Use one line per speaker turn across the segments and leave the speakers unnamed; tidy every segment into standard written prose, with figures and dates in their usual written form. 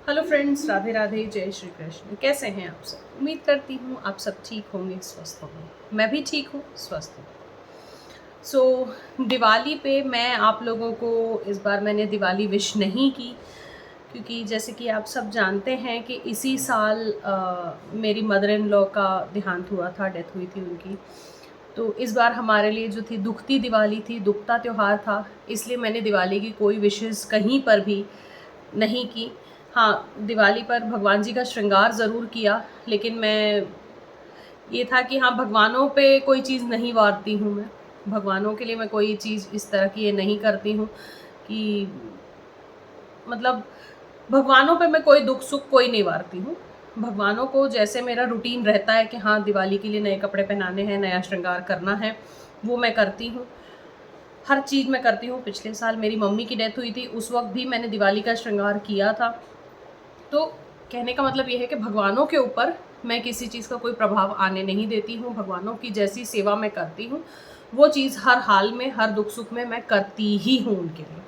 Hello friends, Radhe Radhe, जय श्री कृष्ण। कैसे हैं आप सब? उम्मीद करती हूँ आप सब ठीक होंगे, स्वस्थ होंगे। मैं भी ठीक हूँ, स्वस्थ हूँ। दिवाली पे मैं आप लोगों को इस बार मैंने दिवाली विश नहीं की, क्योंकि जैसे कि आप सब जानते हैं कि इसी साल मेरी मदर इन लॉ का देहांत हुआ था, डेथ हुई थी उनकी। तो इस बार हमारे लिए जो थी दुखती दिवाली थी, दुखता त्यौहार था, इसलिए मैंने दिवाली की कोई विशेज़ कहीं पर भी नहीं की। हाँ, दिवाली पर भगवान जी का श्रृंगार ज़रूर किया, लेकिन मैं ये था कि हाँ, भगवानों पे कोई चीज़ नहीं वारती हूँ मैं। भगवानों के लिए मैं कोई चीज़ इस तरह की ये नहीं करती हूँ कि मतलब भगवानों पे मैं कोई दुख-सुख कोई नहीं वारती हूँ। भगवानों को जैसे मेरा रूटीन रहता है कि हाँ, दिवाली के लिए नए कपड़े पहनाने हैं, नया श्रृंगार करना है, वो मैं करती हूँ। हर चीज़ मैं करती हूँ। पिछले साल मेरी मम्मी की डेथ हुई थी, उस वक़्त भी मैंने दिवाली का श्रृंगार किया था। तो कहने का मतलब ये है कि भगवानों के ऊपर मैं किसी चीज़ का कोई प्रभाव आने नहीं देती हूँ। भगवानों की जैसी सेवा मैं करती हूँ, वो चीज़ हर हाल में, हर दुख-सुख में मैं करती ही हूँ उनके लिए।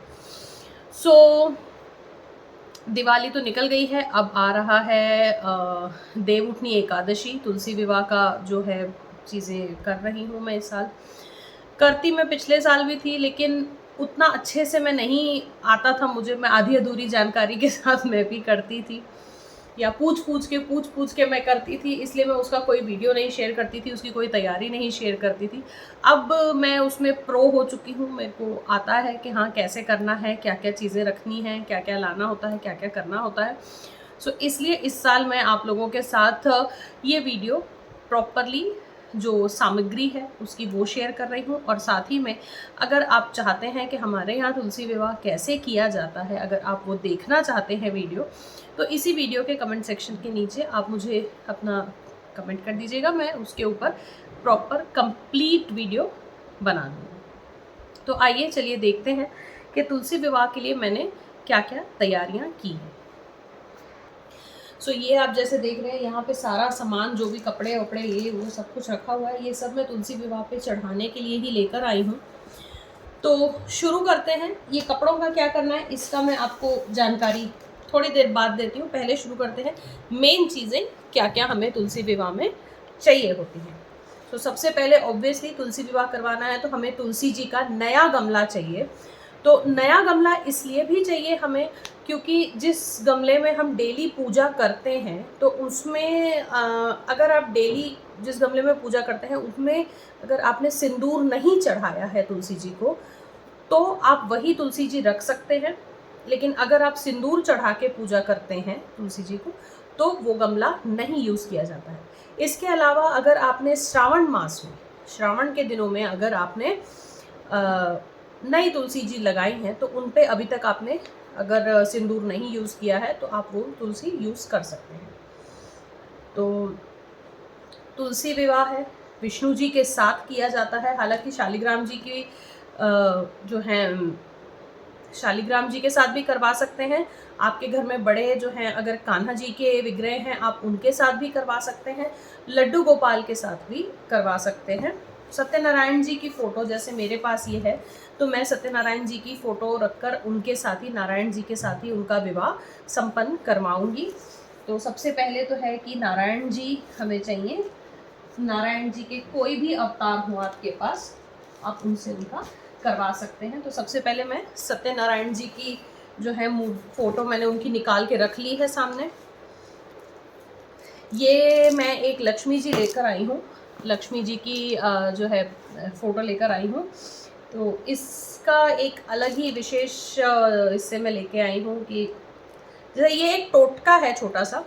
दिवाली तो निकल गई है, अब आ रहा है देवउठनी एकादशी, तुलसी विवाह का जो है चीज़ें कर रही हूँ मैं इस साल। करती मैं पिछले साल भी थी, लेकिन उतना अच्छे से मैं नहीं आता था मुझे, मैं आधी-अधूरी जानकारी के साथ मैं भी करती थी, या पूछ-पूछ के मैं करती थी, इसलिए मैं उसका कोई वीडियो नहीं शेयर करती थी, उसकी कोई तैयारी नहीं शेयर करती थी। अब मैं उसमें प्रो हो चुकी हूँ, मेरे को आता है कि हाँ, कैसे करना है, क्या-क्या चीज़ें रखनी हैं, क्या-क्या लाना होता है, क्या-क्या करना होता है। इसलिए इस साल मैं आप लोगों के साथ ये वीडियो प्रॉपरली जो सामग्री है उसकी वो शेयर कर रही हूँ, और साथ ही में अगर आप चाहते हैं कि हमारे यहाँ तुलसी विवाह कैसे किया जाता है, अगर आप वो देखना चाहते हैं वीडियो, तो इसी वीडियो के कमेंट सेक्शन के नीचे आप मुझे अपना कमेंट कर दीजिएगा, मैं उसके ऊपर प्रॉपर कंप्लीट वीडियो बना दूँगी। तो आइए चलिए देखते हैं कि तुलसी विवाह के लिए मैंने क्या-क्या तैयारियाँ की हैं। ये आप जैसे देख रहे हैं, यहाँ पे सारा सामान, जो भी कपड़े-वपड़े, ये वो सब कुछ रखा हुआ है, ये सब मैं तुलसी विवाह पे चढ़ाने के लिए ही लेकर आई हूँ। तो शुरू करते हैं। ये कपड़ों का क्या करना है, इसका मैं आपको जानकारी थोड़ी देर बाद देती हूँ। पहले शुरू करते हैं मेन चीज़ें क्या-क्या हमें तुलसी विवाह में चाहिए होती हैं। सबसे पहले ऑब्वियसली तुलसी विवाह करवाना है तो हमें तुलसी जी का नया गमला चाहिए। तो नया गमला इसलिए भी चाहिए हमें, क्योंकि जिस गमले में हम डेली पूजा करते हैं, तो उसमें अगर आप डेली जिस गमले में पूजा करते हैं उसमें अगर आपने सिंदूर नहीं चढ़ाया है तुलसी जी को, तो आप वही तुलसी जी रख सकते हैं। लेकिन अगर आप सिंदूर चढ़ा के पूजा करते हैं तुलसी जी को, तो वो गमला नहीं यूज़ किया जाता है। इसके अलावा अगर आपने श्रावण मास में, श्रावण के दिनों में अगर आपने नई तुलसी जी लगाई हैं, तो उन पे अभी तक आपने अगर सिंदूर नहीं यूज़ किया है, तो आप वो तुलसी यूज़ कर सकते हैं। तो तुलसी विवाह है, विष्णु जी के साथ किया जाता है। हालाँकि शालिग्राम जी की जो हैं, शालिग्राम जी के साथ भी करवा सकते हैं। आपके घर में बड़े जो हैं, अगर कान्हा जी के विग्रह हैं, आप उनके साथ भी करवा सकते हैं। लड्डू गोपाल के साथ भी करवा सकते हैं। सत्यनारायण जी की फ़ोटो जैसे मेरे पास ये है, तो मैं सत्यनारायण जी की फ़ोटो रखकर उनके साथ ही, नारायण जी के साथ ही उनका विवाह संपन्न करवाऊँगी। तो सबसे पहले तो है कि नारायण जी हमें चाहिए। नारायण जी के कोई भी अवतार हो आपके पास, आप उनसे उनका करवा सकते हैं। तो सबसे पहले मैं सत्यनारायण जी की जो है फ़ोटो मैंने उनकी निकाल के रख ली है सामने। ये मैं एक लक्ष्मी जी लेकर आई हूँ, लक्ष्मी जी की जो है फ़ोटो लेकर आई हूँ। तो इसका एक अलग ही विशेष इससे मैं लेके आई हूँ कि जैसे ये एक टोटका है छोटा-सा।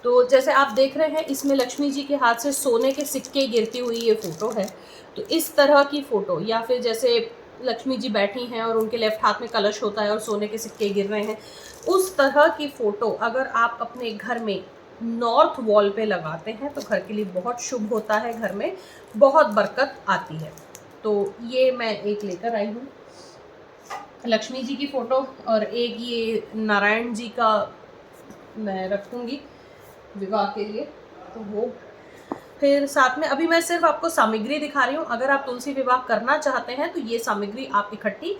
तो जैसे आप देख रहे हैं, इसमें लक्ष्मी जी के हाथ से सोने के सिक्के गिरती हुई ये फ़ोटो है। तो इस तरह की फ़ोटो, या फिर जैसे लक्ष्मी जी बैठी हैं और उनके लेफ्ट हाथ में कलश होता है और सोने के सिक्के गिर रहे हैं, उस तरह की फ़ोटो अगर आप अपने घर में नॉर्थ वॉल पे लगाते हैं, तो घर के लिए बहुत शुभ होता है, घर में बहुत बरकत आती है। तो ये मैं एक लेकर आई हूँ, लक्ष्मी जी की फ़ोटो, और एक ये नारायण जी का मैं रखूँगी विवाह के लिए। तो वो फिर साथ में अभी मैं सिर्फ आपको सामग्री दिखा रही हूँ। अगर आप तुलसी विवाह करना चाहते हैं, तो ये सामग्री आप इकट्ठी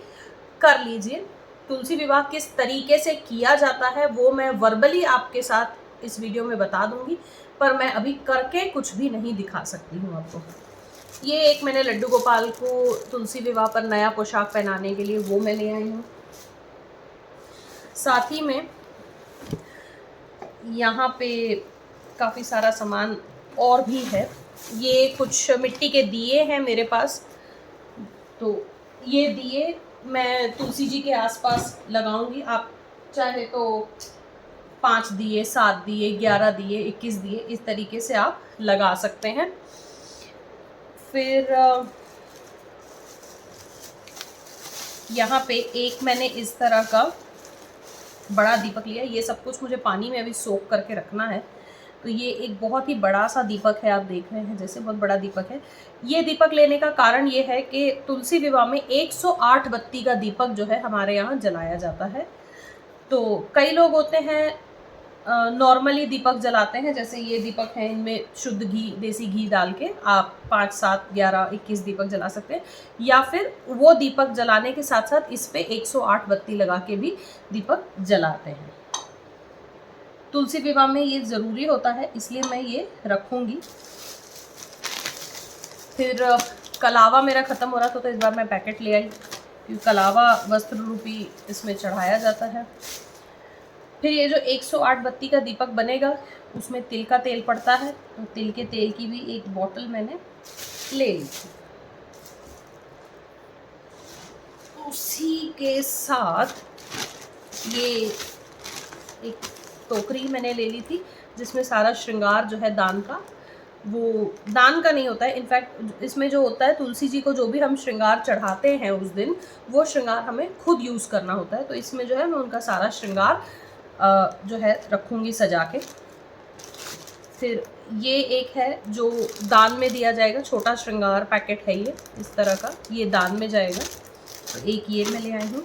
कर लीजिए। तुलसी विवाह किस तरीके से किया जाता है वो मैं वर्बली आपके साथ इस वीडियो में बता दूंगी, पर मैं अभी करके कुछ भी नहीं दिखा सकती हूँ आपको। ये एक मैंने लड्डू गोपाल को तुलसी विवाह पर नया पोशाक पहनाने के लिए वो मैं ले आई हूँ। साथ ही में यहाँ पे काफ़ी सारा सामान और भी है। ये कुछ मिट्टी के दिए हैं मेरे पास, तो ये दिए मैं तुलसी जी के आसपास लगाऊंगी। आप चाहे तो 5 दिए, 7 दिए, 11 दिए, 21 दिए, इस तरीके से आप लगा सकते हैं। फिर यहाँ पे एक मैंने इस तरह का बड़ा दीपक लिया। ये सब कुछ मुझे पानी में अभी सोख करके रखना है। तो ये एक बहुत ही बड़ा सा दीपक है, आप देख रहे हैं जैसे बहुत बड़ा दीपक है। ये दीपक लेने का कारण ये है कि तुलसी विवाह में 108 बत्ती का दीपक जो है हमारे यहाँ जलाया जाता है। तो कई लोग होते हैं नॉर्मली दीपक जलाते हैं, जैसे ये दीपक है, इनमें शुद्ध घी, देसी घी डाल के आप 5, 7, 11, 21 दीपक जला सकते हैं, या फिर वो दीपक जलाने के साथ साथ इस पे 108 बत्ती लगा के भी दीपक जलाते हैं। तुलसी विवाह में ये ज़रूरी होता है, इसलिए मैं ये रखूँगी। फिर कलावा मेरा ख़त्म हो रहा था, तो इस बार मैं पैकेट ले आई, क्योंकि कलावा वस्त्र रूपी इसमें चढ़ाया जाता है। फिर ये जो 108 बत्ती का दीपक बनेगा उसमें तिल का तेल पड़ता है, तो तिल के तेल की भी एक बॉटल मैंने ले ली थी। उसी के साथ ये एक टोकरी मैंने ले ली थी जिसमें सारा श्रृंगार जो है दान का, वो दान का नहीं होता है, इनफैक्ट इसमें जो होता है तुलसी जी को जो भी हम श्रृंगार चढ़ाते हैं उस दिन, वो श्रृंगार हमें खुद यूज़ करना होता है। तो इसमें जो है मैं उनका सारा श्रृंगार जो है रखूँगी सजा के। फिर ये एक है जो दान में दिया जाएगा, छोटा श्रृंगार पैकेट है ये इस तरह का, ये दान में जाएगा। तो एक ये मैं ले आई हूँ।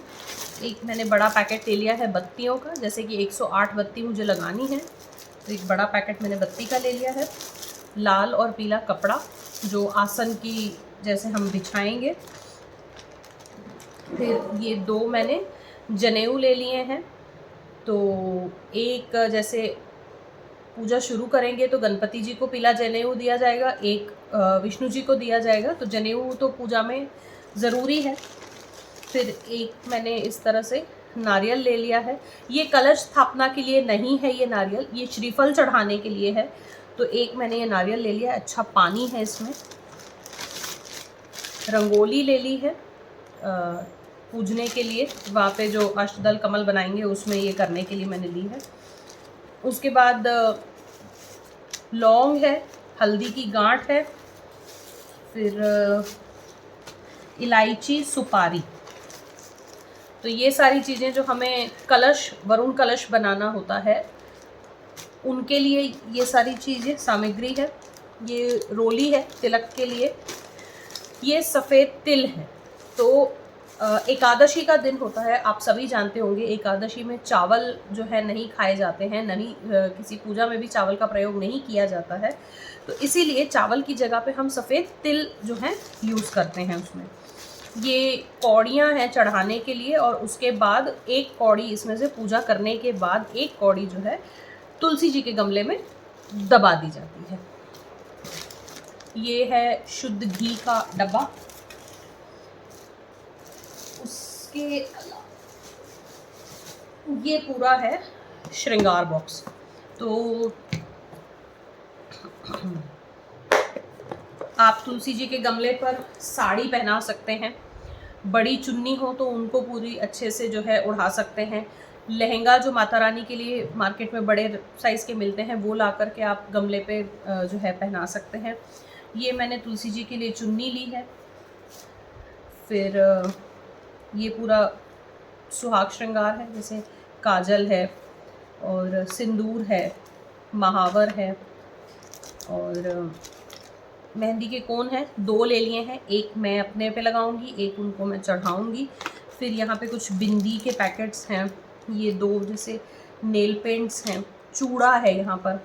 एक मैंने बड़ा पैकेट ले लिया है बत्तियों का, जैसे कि 108 बत्ती मुझे लगानी है, तो एक बड़ा पैकेट मैंने बत्ती का ले लिया है। लाल और पीला कपड़ा जो आसन की जैसे हम बिछाएंगे। फिर ये 2 मैंने जनेऊ ले लिए हैं। तो एक जैसे पूजा शुरू करेंगे तो गणपति जी को पीला जनेऊ दिया जाएगा, एक विष्णु जी को दिया जाएगा, तो जनेऊ तो पूजा में ज़रूरी है। फिर एक मैंने इस तरह से नारियल ले लिया है। ये कलश स्थापना के लिए नहीं है, ये नारियल, ये श्रीफल चढ़ाने के लिए है। तो एक मैंने ये नारियल ले लिया, अच्छा पानी है इसमें। रंगोली ले ली है पूजने के लिए, वहाँ पे जो अष्टदल कमल बनाएंगे उसमें ये करने के लिए मैंने ली है। उसके बाद लौंग है, हल्दी की गांठ है, फिर इलायची, सुपारी। तो ये सारी चीज़ें जो हमें कलश, वरुण कलश बनाना होता है, उनके लिए ये सारी चीज़ें सामग्री है। ये रोली है तिलक के लिए, ये सफ़ेद तिल है। तो एकादशी का दिन होता है, आप सभी जानते होंगे एकादशी में चावल जो है नहीं खाए जाते हैं, नहीं किसी पूजा में भी चावल का प्रयोग नहीं किया जाता है। तो इसीलिए चावल की जगह पे हम सफ़ेद तिल जो है यूज़ करते हैं उसमें। ये कौड़ियाँ हैं चढ़ाने के लिए, और उसके बाद एक कौड़ी इसमें से पूजा करने के बाद एक कौड़ी जो है तुलसी जी के गमले में दबा दी जाती है। ये है शुद्ध घी का डब्बा। उसके ये पूरा है श्रृंगार बॉक्स। तो आप तुलसी जी के गमले पर साड़ी पहना सकते हैं, बड़ी चुन्नी हो तो उनको पूरी अच्छे से जो है उड़ा सकते हैं। लहंगा जो माता रानी के लिए मार्केट में बड़े साइज़ के मिलते हैं वो ला कर के आप गमले पे जो है पहना सकते हैं। ये मैंने तुलसी जी के लिए चुन्नी ली है। फिर ये पूरा सुहाग श्रृंगार है, जैसे काजल है और सिंदूर है, महावर है और मेहंदी के कोन हैं, 2 ले लिए हैं। एक मैं अपने पे लगाऊंगी, एक उनको मैं चढ़ाऊंगी। फिर यहाँ पे कुछ बिंदी के पैकेट्स हैं, ये 2 जैसे नेल पेंट्स हैं, चूड़ा है यहाँ पर,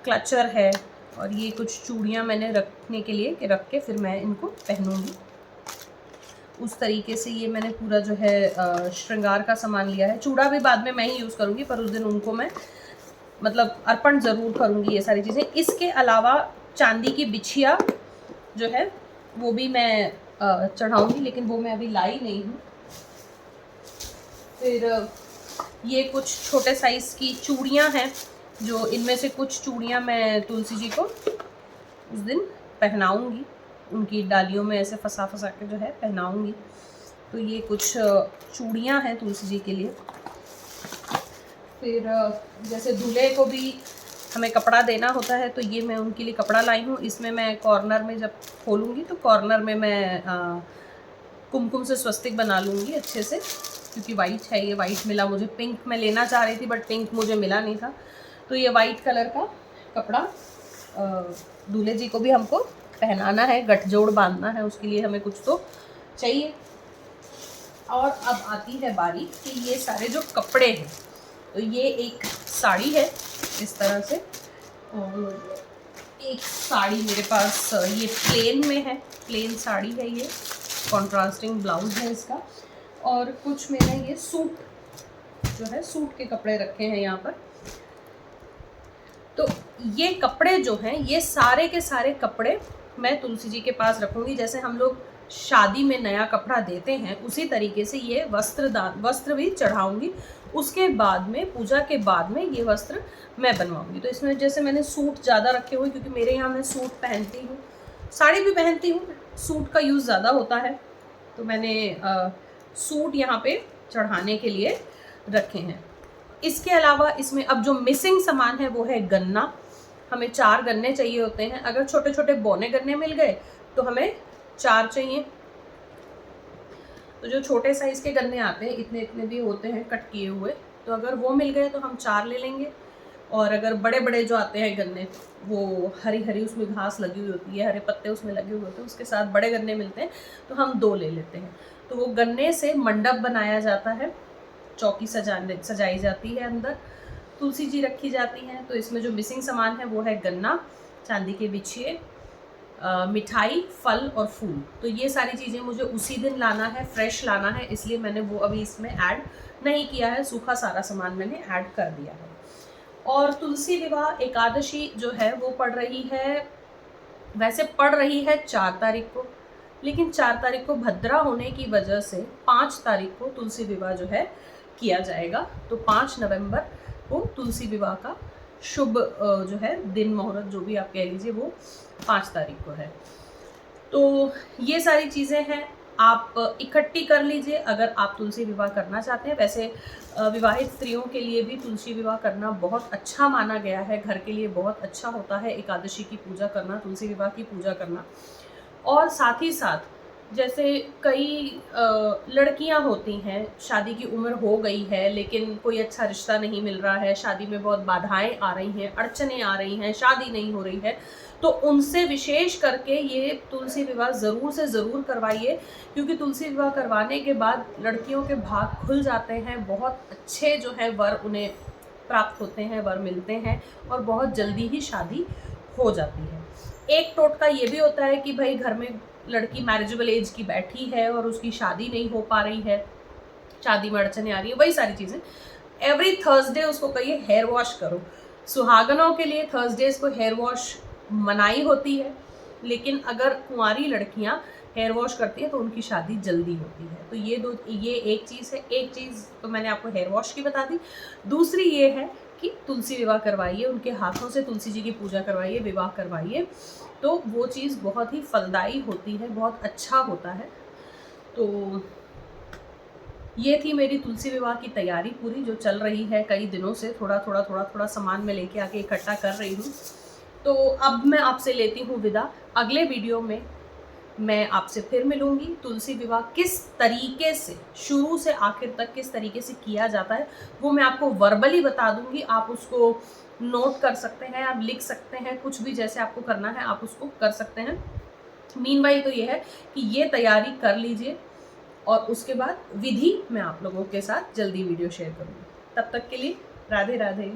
क्लचर है, और ये कुछ चूड़ियाँ मैंने रखने के लिए रख के फिर मैं इनको पहनूंगी। उस तरीके से ये मैंने पूरा जो है श्रृंगार का सामान लिया है। चूड़ा भी बाद में मैं ही यूज़ करूँगी, पर उस दिन उनको मैं मतलब अर्पण ज़रूर करूँगी ये सारी चीज़ें। इसके अलावा चांदी की बिछिया जो है वो भी मैं चढ़ाऊँगी, लेकिन वो मैं अभी लाई नहीं हूँ। फिर ये कुछ छोटे साइज़ की चूड़ियाँ हैं, जो इनमें से कुछ चूड़ियाँ मैं तुलसी जी को उस दिन पहनाऊँगी, उनकी डालियों में ऐसे फंसा फंसा के जो है पहनाऊँगी। तो ये कुछ चूड़ियाँ हैं तुलसी जी के लिए। फिर जैसे दूल्हे को भी हमें कपड़ा देना होता है, तो ये मैं उनके लिए कपड़ा लाई हूँ। इसमें मैं कॉर्नर में जब खोलूँगी तो कॉर्नर में मैं कुमकुम से स्वस्तिक बना लूँगी अच्छे से, क्योंकि वाइट है, ये वाइट मिला मुझे। पिंक मैं लेना चाह रही थी बट पिंक मुझे मिला नहीं था, तो ये वाइट कलर का कपड़ा दूल्हे जी को भी हमको पहनाना है, गठजोड़ बांधना है, उसके लिए हमें कुछ तो चाहिए। और अब आती है बारी कि ये सारे जो कपड़े हैं, तो ये एक साड़ी है इस तरह से, और एक साड़ी मेरे पास ये प्लेन में है, प्लेन साड़ी है, ये कॉन्ट्रास्टिंग ब्लाउज है इसका। और कुछ मैंने ये सूट जो है, सूट के कपड़े रखे हैं यहाँ पर। तो ये कपड़े जो हैं, ये सारे के सारे कपड़े मैं तुलसी जी के पास रखूँगी। जैसे हम लोग शादी में नया कपड़ा देते हैं, उसी तरीके से ये वस्त्र भी चढ़ाऊँगी। उसके बाद में, पूजा के बाद में, ये वस्त्र मैं बनवाऊँगी। तो इसमें जैसे मैंने सूट ज़्यादा रखे हुए, क्योंकि मेरे यहाँ मैं सूट पहनती हूँ, साड़ी भी पहनती हूँ, सूट का यूज़ ज़्यादा होता है, तो मैंने सूट यहाँ पे चढ़ाने के लिए रखे हैं। इसके अलावा इसमें अब जो मिसिंग सामान है वो है गन्ना। हमें 4 गन्ने चाहिए होते हैं। अगर छोटे छोटे बौने गन्ने मिल गए तो हमें 4 चाहिए। तो जो छोटे साइज़ के गन्ने आते हैं, इतने इतने भी होते हैं कट किए हुए, तो अगर वो मिल गए तो हम 4 ले लेंगे। और अगर बड़े बड़े जो आते हैं गन्ने, वो हरी हरी उसमें घास लगी हुई होती है, हरे पत्ते उसमें लगे हुए होते हैं, उसके साथ बड़े गन्ने मिलते हैं, तो हम 2 ले लेते हैं। तो वो गन्ने से मंडप बनाया जाता है, चौकी सजाई जाती है, अंदर तुलसी जी रखी जाती हैं। तो इसमें जो मिसिंग सामान है वो है गन्ना, चांदी के बिछिए, मिठाई, फल और फूल। तो ये सारी चीज़ें मुझे उसी दिन लाना है, फ्रेश लाना है, इसलिए मैंने वो अभी इसमें ऐड नहीं किया है, सूखा सारा सामान मैंने ऐड कर दिया है। और तुलसी विवाह एकादशी जो है वो पड़ रही है, वैसे पड़ रही है 4 तारीख को, लेकिन 4 तारीख को भद्रा होने की वजह से 5 तारीख को तुलसी विवाह जो है किया जाएगा। तो 5 नवंबर को तुलसी विवाह का शुभ जो है दिन, मुहूर्त जो भी आप कह लीजिए, वो 5 तारीख को है। तो ये सारी चीज़ें हैं, आप इकट्ठी कर लीजिए अगर आप तुलसी विवाह करना चाहते हैं। वैसे विवाहित स्त्रियों के लिए भी तुलसी विवाह करना बहुत अच्छा माना गया है, घर के लिए बहुत अच्छा होता है एकादशी की पूजा करना, तुलसी विवाह की पूजा करना। और साथ ही साथ जैसे कई लड़कियां होती हैं, शादी की उम्र हो गई है लेकिन कोई अच्छा रिश्ता नहीं मिल रहा है, शादी में बहुत बाधाएं आ रही हैं, अड़चनें आ रही हैं, शादी नहीं हो रही है, तो उनसे विशेष करके ये तुलसी विवाह ज़रूर से ज़रूर करवाइए, क्योंकि तुलसी विवाह करवाने के बाद लड़कियों के भाग खुल जाते हैं, बहुत अच्छे जो है वर उन्हें प्राप्त होते हैं, वर मिलते हैं, और बहुत जल्दी ही शादी हो जाती है। एक टोटका ये भी होता है कि भाई घर में लड़की मैरिजेबल एज की बैठी है और उसकी शादी नहीं हो पा रही है, शादी में अड़चने आ रही है, वही सारी चीज़ें। एवरी थर्सडे उसको कहिए हेयर वॉश करो। सुहागनों के लिए थर्सडेज को हेयर वॉश मनाही होती है, लेकिन अगर कुंवारी लड़कियां हेयर वॉश करती है तो उनकी शादी जल्दी होती है। तो ये एक चीज़ है। एक चीज़ तो मैंने आपको हेयर वॉश की बता दी, दूसरी ये है कि तुलसी विवाह करवाइए, उनके हाथों से तुलसी जी की पूजा करवाइए, विवाह करवाइए, तो वो चीज़ बहुत ही फलदायी होती है, बहुत अच्छा होता है। तो ये थी मेरी तुलसी विवाह की तैयारी पूरी, जो चल रही है कई दिनों से, थोड़ा सामान में लेके आके इकट्ठा कर रही हूँ। तो अब मैं आपसे लेती हूँ विदा। अगले वीडियो में मैं आपसे फिर मिलूँगी। तुलसी विवाह किस तरीके से शुरू से आखिर तक किस तरीके से किया जाता है वो मैं आपको वर्बली बता दूँगी। आप उसको नोट कर सकते हैं, आप लिख सकते हैं, कुछ भी जैसे आपको करना है आप उसको कर सकते हैं। मीनवाइल तो ये है कि ये तैयारी कर लीजिए, और उसके बाद विधि मैं आप लोगों के साथ जल्दी वीडियो शेयर करूँगी। तब तक के लिए राधे राधे।